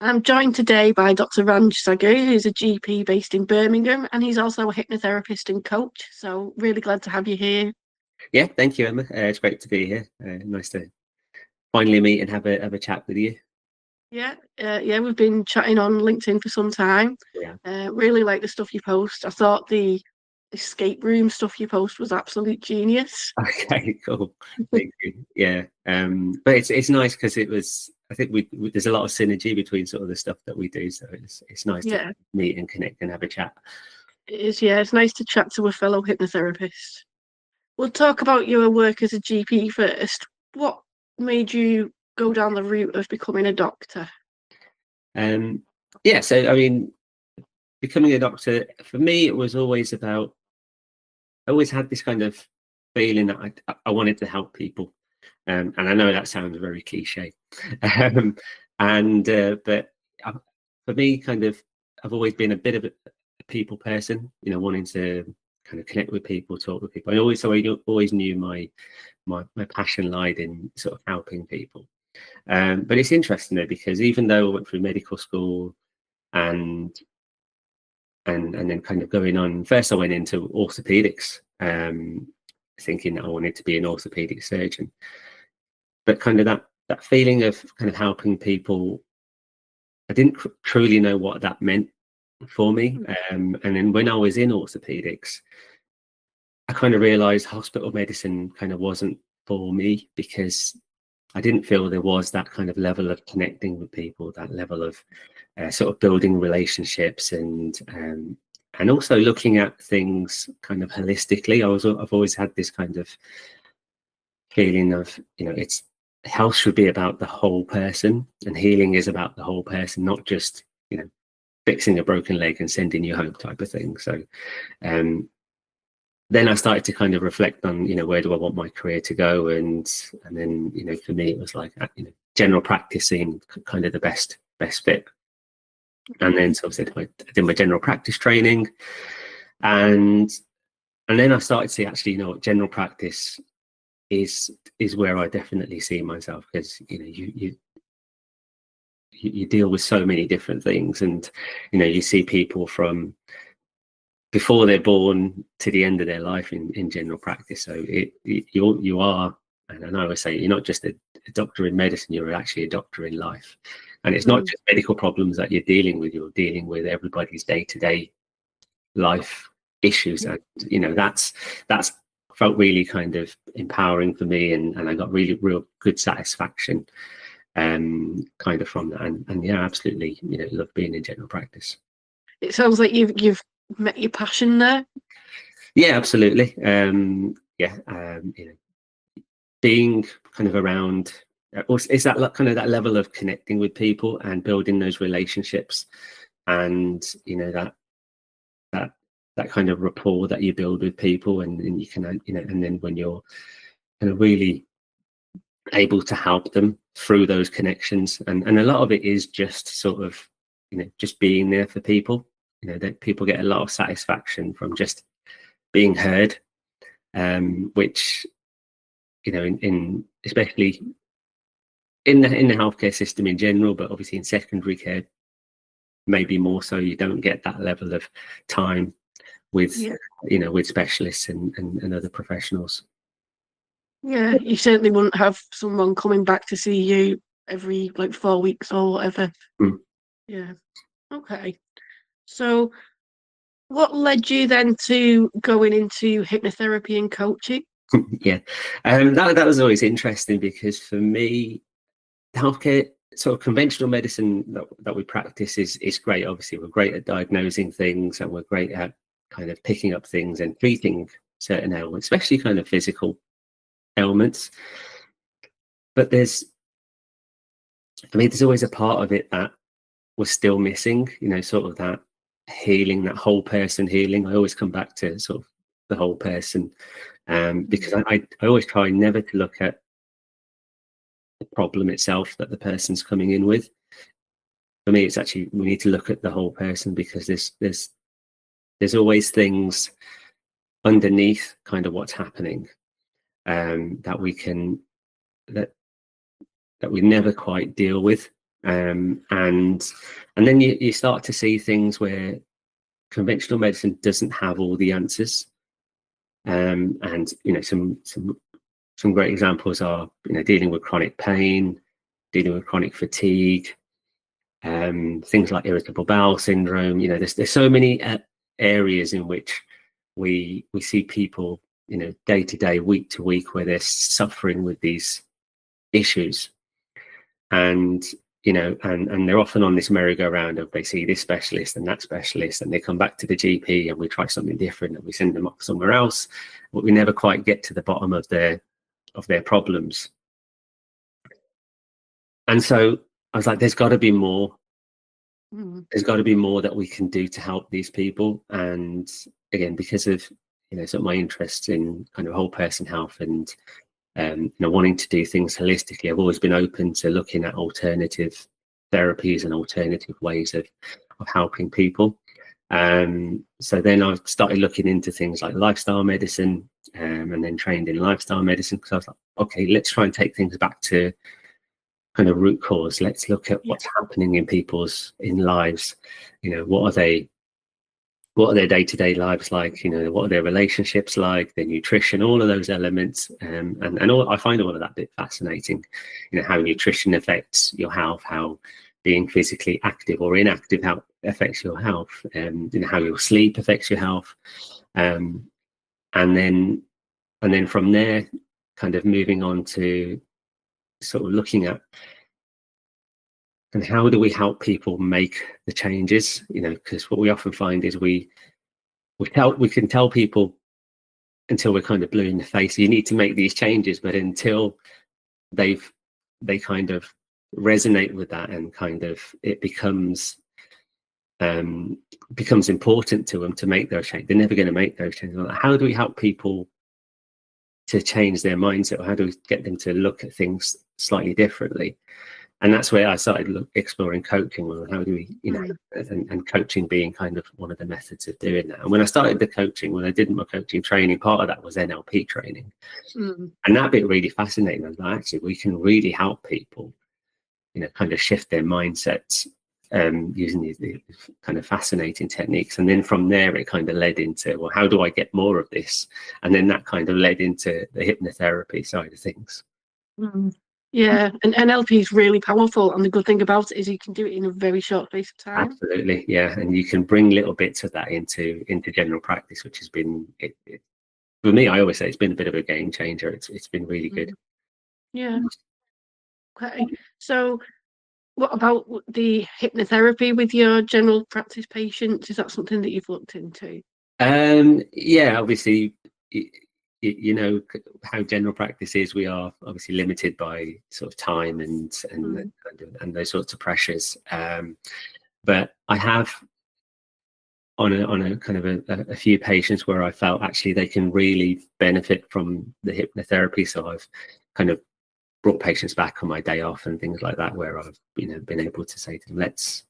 I'm joined today by Dr. Ranj Sagoo, who's a GP based in Birmingham, and he's also a hypnotherapist and coach. So really glad to have you here. Yeah, thank you, Emma. It's great to be here. Nice to finally meet and have a chat with you. Yeah, we've been chatting on LinkedIn for some time. Yeah. Really like the stuff you post. I thought the escape room stuff you post was absolute genius. Okay, cool. Thank you. Yeah, but it's nice because it was. I think there's a lot of synergy between sort of the stuff that we do, so it's nice to meet and connect and have a chat. It is. Yeah, it's nice to chat to a fellow hypnotherapist. We'll talk about your work as a GP first. What made you go down the route of becoming a doctor? Yeah, so I mean, becoming a doctor for me, it was always about. I always had this kind of feeling that I wanted to help people, and I know that sounds very cliche, but for me, kind of, I've always been a bit of a people person, wanting to kind of connect with people, talk with people. I always knew my passion lied in sort of helping people. But it's interesting though, because even though I went through medical school and then kind of going on, first I went into orthopaedics, thinking that I wanted to be an orthopedic surgeon. But kind of that feeling of kind of helping people, I didn't truly know what that meant for me. And then when I was in orthopedics, I kind of realized hospital medicine kind of wasn't for me, because I didn't feel there was that kind of level of connecting with people, that level of sort of building relationships, and also looking at things kind of holistically. I've always had this kind of feeling of, it's health should be about the whole person, and healing is about the whole person, not just fixing a broken leg and sending you home type of thing. So then I started to kind of reflect on, where do I want my career to go, and then for me it was like general practice seemed kind of the best fit. And then so I did my general practice training, and then I started to see, actually, general practice is where I definitely see myself, because you deal with so many different things, and you see people from before they're born to the end of their life in general practice. So you are, and I always say, you're not just a doctor in medicine, you're actually a doctor in life. And it's not just medical problems that you're dealing with, you're dealing with everybody's day-to-day life issues. And that's felt really kind of empowering for me, and I got really real good satisfaction kind of from that. And yeah, absolutely, love being in general practice. It sounds like you've met your passion there. Yeah, absolutely. Being kind of around, it's that kind of that level of connecting with people and building those relationships, and that kind of rapport that you build with people, and you can and then when you're kind of really able to help them through those connections, and a lot of it is just sort of just being there for people. That people get a lot of satisfaction from just being heard, which in especially in the healthcare system in general, but obviously in secondary care maybe more so, you don't get that level of time with with specialists and other professionals. Yeah, you certainly wouldn't have someone coming back to see you every 4 weeks or whatever. Yeah. Okay. So what led you then to going into hypnotherapy and coaching? Yeah, that was always interesting, because for me, healthcare, sort of conventional medicine that we practice is great. Obviously, we're great at diagnosing things, and we're great at kind of picking up things and treating certain ailments, especially kind of physical ailments. But there's always a part of it that was still missing, sort of that healing, that whole person healing. I always come back to sort of the whole person, because I always try never to look at the problem itself that the person's coming in with. for me, it's actually, we need to look at the whole person, because there's always things underneath kind of what's happening, that we can, that we never quite deal with. And then you start to see things where conventional medicine doesn't have all the answers. And some great examples are, dealing with chronic pain, dealing with chronic fatigue, things like irritable bowel syndrome. There's so many areas in which we see people, day to day, week to week, where they're suffering with these issues. And and they're often on this merry-go-round of, they see this specialist and that specialist, and they come back to the GP, and we try something different, and we send them off somewhere else, but we never quite get to the bottom of their problems. And so I was like, there's got to be more. There's got to be more that we can do to help these people. And again, because of sort of my interest in kind of whole person health, and wanting to do things holistically, I've always been open to looking at alternative therapies and alternative ways of helping people. So then I started looking into things like lifestyle medicine, and then trained in lifestyle medicine, because I was like, okay, let's try and take things back to kind of root cause. Let's look at what's happening in people's lives. What are their day-to-day lives like? What are their relationships like, their nutrition, all of those elements. And all, I find all of that bit fascinating. How nutrition affects your health, how being physically active or inactive how affects your health, and how your sleep affects your health. And then from there, kind of moving on to sort of looking at, and how do we help people make the changes? Because what we often find is we can tell people until we're kind of blue in the face, you need to make these changes, but until they kind of resonate with that, and kind of it becomes important to them to make those changes, they're never going to make those changes. How do we help people to change their mindset, or how do we get them to look at things slightly differently? And that's where I started exploring coaching. Well, how do we, and coaching being kind of one of the methods of doing that. And when I started the coaching, when I did my coaching training, part of that was NLP training. And that bit really fascinating. I was like, actually, we can really help people, kind of shift their mindsets, using these kind of fascinating techniques. And then from there, it kind of led into, well, how do I get more of this? And then that kind of led into the hypnotherapy side of things. Yeah, and NLP is really powerful, and the good thing about it is you can do it in a very short space of time. Absolutely, yeah, and you can bring little bits of that into general practice, which has been for me. I always say it's been a bit of a game changer. It's been really good. Yeah. Okay. So, what about the hypnotherapy with your general practice patients? Is that something that you've looked into? Yeah, obviously. How general practice is, we are obviously limited by sort of time and those sorts of pressures. But I have on a kind of a few patients where I felt actually they can really benefit from the hypnotherapy. So I've kind of brought patients back on my day off and things like that, where I've been able to say to them, let's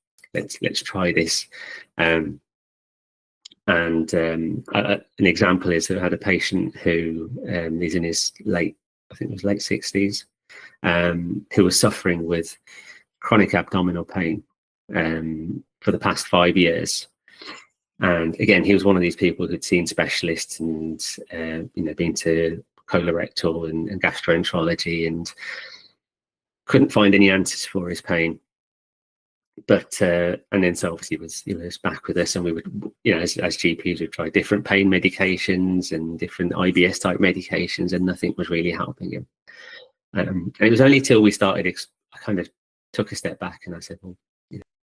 try this. And an example is that I had a patient who is in his late 60s, who was suffering with chronic abdominal pain for the past 5 years. And again, he was one of these people who'd seen specialists and been to colorectal and gastroenterology, and couldn't find any answers for his pain. But and then so obviously he was back with us, and we would, as GPs, would try different pain medications and different IBS type medications, and nothing was really helping him. And it was only till we started, I kind of took a step back and I said, well,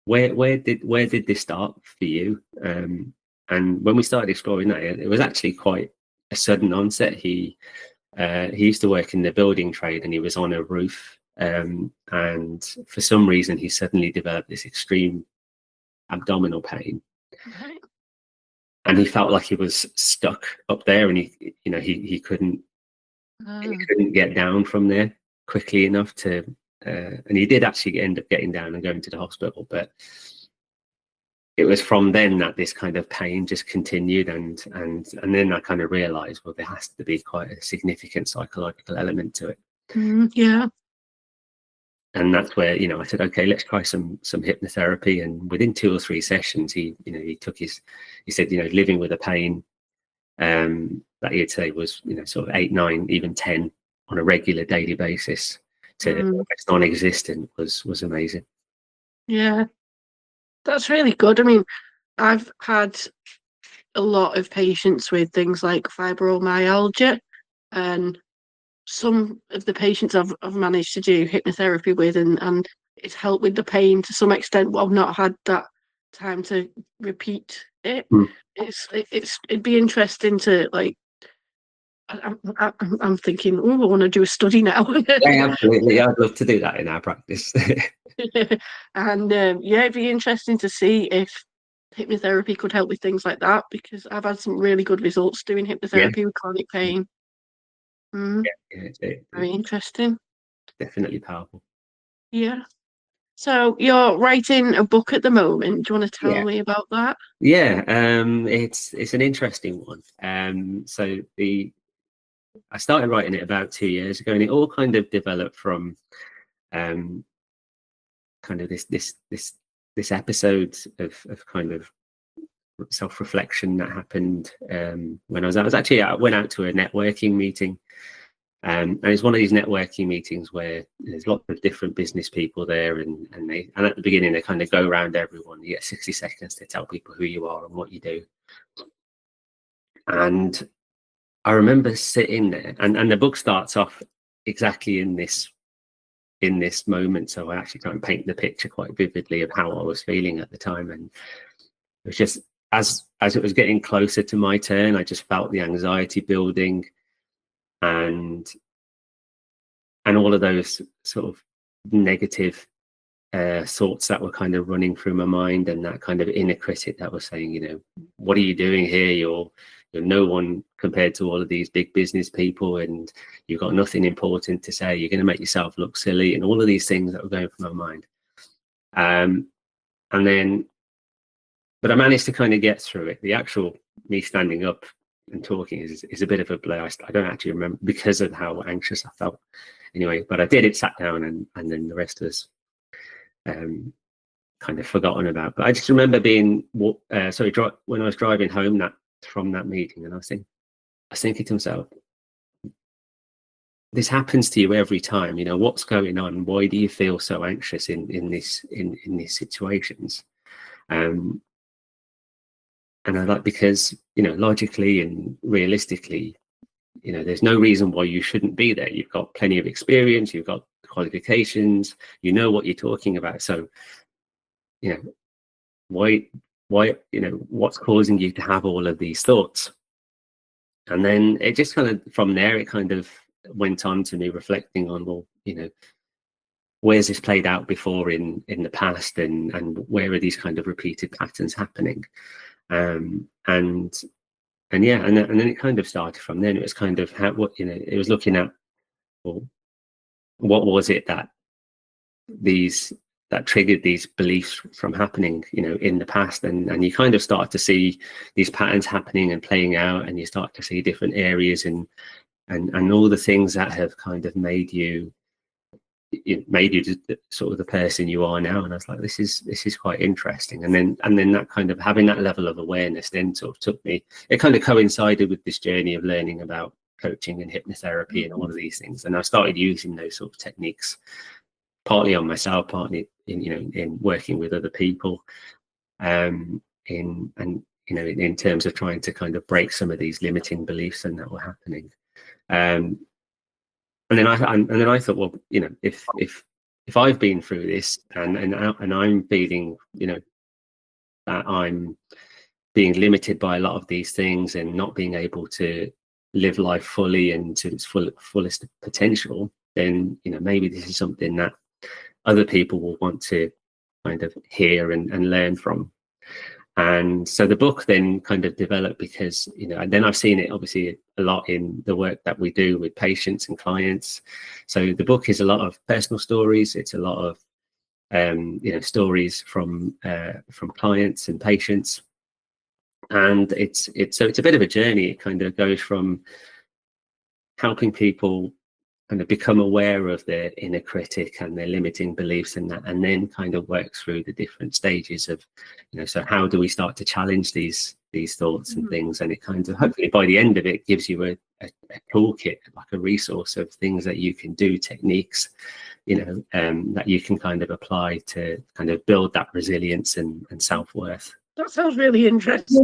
where did this start for you? And when we started exploring that, it was actually quite a sudden onset. He used to work in the building trade, and he was on a roof. And for some reason, he suddenly developed this extreme abdominal pain, and he felt like he was stuck up there, and he couldn't get down from there quickly enough to and he did actually end up getting down and going to the hospital, but it was from then that this kind of pain just continued, and then I kind of realized, well, there has to be quite a significant psychological element to it. Yeah. And that's where, I said, okay, let's try some hypnotherapy. And within 2 or 3 sessions, he said, living with a pain that he'd say was, sort of 8, 9, even 10 on a regular daily basis to almost non-existent was amazing. Yeah, that's really good. I mean, I've had a lot of patients with things like fibromyalgia, and some of the patients I've managed to do hypnotherapy with, and it's helped with the pain to some extent, but I've not had that time to repeat it. It'd be interesting to, like, I'm thinking, oh, I want to do a study now. Yeah, absolutely. I'd love to do that in our practice. And yeah, it'd be interesting to see if hypnotherapy could help with things like that, because I've had some really good results doing hypnotherapy with chronic pain. Very interesting. Definitely powerful. Yeah. So you're writing a book at the moment. Do you want to tell me about that? Yeah, it's an interesting one. So I started writing it about 2 years ago, and it all kind of developed from kind of this episode of kind of self-reflection that happened when I went out to a networking meeting, and it's one of these networking meetings where there's lots of different business people there, and at the beginning they kind of go around everyone. You get 60 seconds to tell people who you are and what you do. And I remember sitting there, and the book starts off exactly in this moment, so I actually try and paint the picture quite vividly of how I was feeling at the time. And it was just as it was getting closer to my turn, I just felt the anxiety building, and all of those sort of negative thoughts that were kind of running through my mind, and that kind of inner critic that was saying, what are you doing here? You're no one compared to all of these big business people, and you've got nothing important to say. You're going to make yourself look silly, and all of these things that were going through my mind. But I managed to kind of get through it. The actual me standing up and talking is a bit of a blur. I don't actually remember because of how anxious I felt. Anyway, but I did it, sat down, and then the rest was kind of forgotten about. But I just remember being when I was driving home from that meeting, and I was thinking to myself, this happens to you every time. What's going on? Why do you feel so anxious in these situations? And I like, because logically and realistically, there's no reason why you shouldn't be there. You've got plenty of experience, you've got qualifications, you know what you're talking about. So why what's causing you to have all of these thoughts? And then it just kind of, from there, it kind of went on to me reflecting on, well, where's this played out before in the past, and where are these kind of repeated patterns happening? And then it kind of started from then. It was kind of it was looking at, well, what was it that triggered these beliefs from happening, in the past, and you kind of start to see these patterns happening and playing out, and you start to see different areas and all the things that have kind of made you sort of the person you are now. And I was like, this is quite interesting. And then that kind of having that level of awareness then sort of took me, it kind of coincided with this journey of learning about coaching and hypnotherapy and all of these things, and I started using those sort of techniques partly on myself, partly in working with other people, in terms of trying to kind of break some of these limiting beliefs and that were happening. And then I thought, well, if I've been through this, and I'm feeling, that I'm being limited by a lot of these things and not being able to live life fully and to its fullest potential, then maybe this is something that other people will want to kind of hear and learn from. And so the book then kind of developed because, and then I've seen it obviously a lot in the work that we do with patients and clients. So the book is a lot of personal stories. It's a lot of, stories from clients and patients. And it's a bit of a journey. It kind of goes from helping people kind of become aware of their inner critic and their limiting beliefs and that, and then kind of work through the different stages of, so how do we start to challenge these thoughts and things? And it kind of, hopefully by the end of it, gives you a toolkit, like a resource of things that you can do, techniques, that you can kind of apply to kind of build that resilience and self-worth. That sounds really interesting.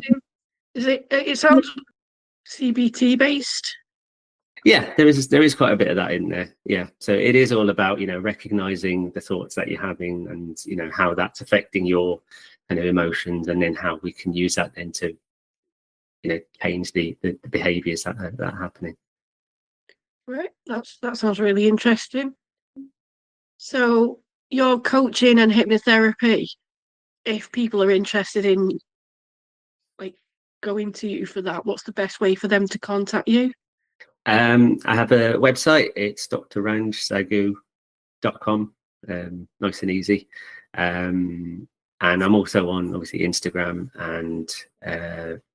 It sounds CBT based? Yeah, there is quite a bit of that in there. Yeah, so it is all about recognizing the thoughts that you're having and how that's affecting your kind of emotions, and then how we can use that then to change the behaviors that are happening. Right, that sounds really interesting. So your coaching and hypnotherapy, if people are interested in like going to you for that, what's the best way for them to contact you? I have a website. It's drranjsagoo.com. Nice and easy. And I'm also on obviously Instagram and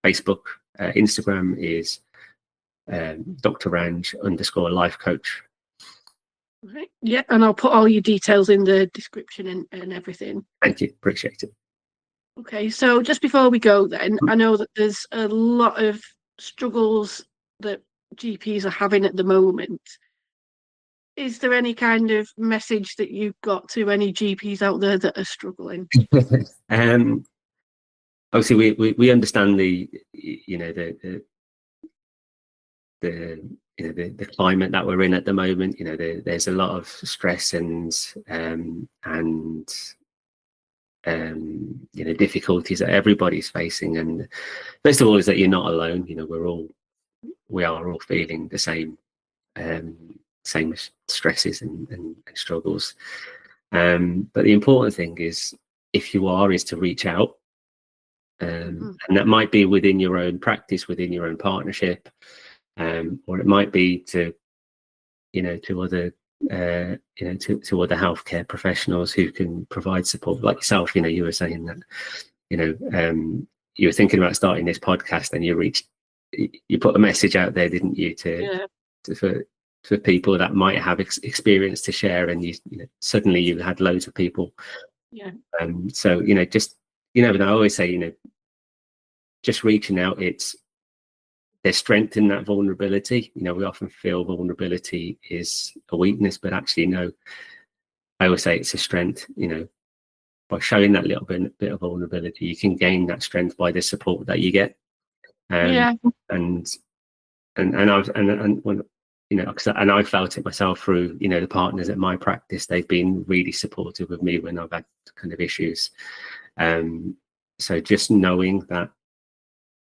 Facebook. Instagram is Dr Ranj_life coach. Right. Yeah, and I'll put all your details in the description and everything. Thank you, appreciate it. Okay, so just before we go then, I know that there's a lot of struggles that GPs are having at the moment. Is there any kind of message that you've got to any GPs out there that are struggling? Obviously we understand the climate that we're in at the moment. There's a lot of stress and difficulties that everybody's facing. And first of all is that you're not alone. We are all feeling the same stresses and struggles. But the important thing is, if you are, is to reach out. And that might be within your own practice, within your own partnership, or it might be to other to other healthcare professionals who can provide support, like yourself. You were saying that you were thinking about starting this podcast, and you put a message out there, didn't you, for people that might have experience to share, and suddenly you had loads of people. So just I always say, just reaching out, there's strength in that vulnerability. We often feel vulnerability is a weakness, but actually no, I always say it's a strength. By showing that little bit of vulnerability, you can gain that strength by the support that you get. And I felt it myself through the partners at my practice. They've been really supportive of me when I've had kind of issues. So just knowing that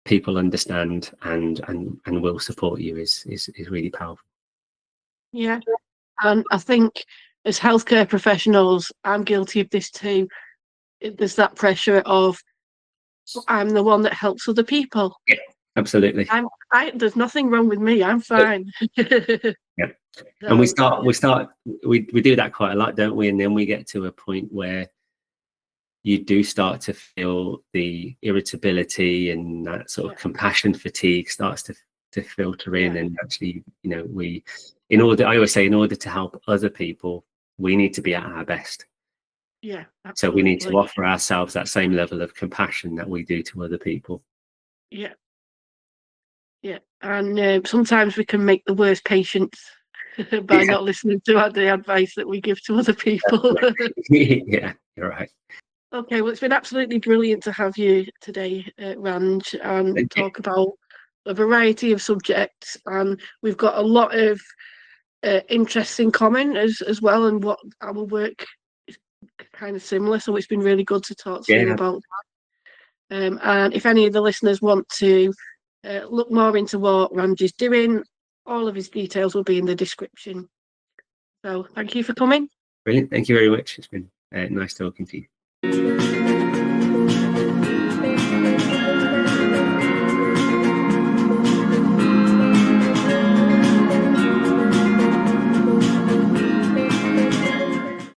people understand and will support you is really powerful. Yeah, and I think as healthcare professionals, I'm guilty of this too. There's that pressure of I'm the one that helps other people. Yeah, absolutely. There's nothing wrong with me. I'm fine. Yeah, and we do that quite a lot, don't we? And then we get to a point where you do start to feel the irritability and that sort of compassion fatigue starts to filter in. And actually, I always say, in order to help other people, we need to be at our best. Yeah, absolutely. So we need to offer ourselves that same level of compassion that we do to other people. Yeah. And sometimes we can make the worst patients by not listening to the advice that we give to other people. Yeah, you're right. Okay, well, it's been absolutely brilliant to have you today, Ranj, and talk about a variety of subjects. And we've got a lot of interests in common as well, and what our work is kind of similar. So it's been really good to talk to you about that. And if any of the listeners want to look more into what Ranj is doing, all of his details will be in the description. So thank you for coming. Brilliant. Thank you very much. It's been nice talking to you.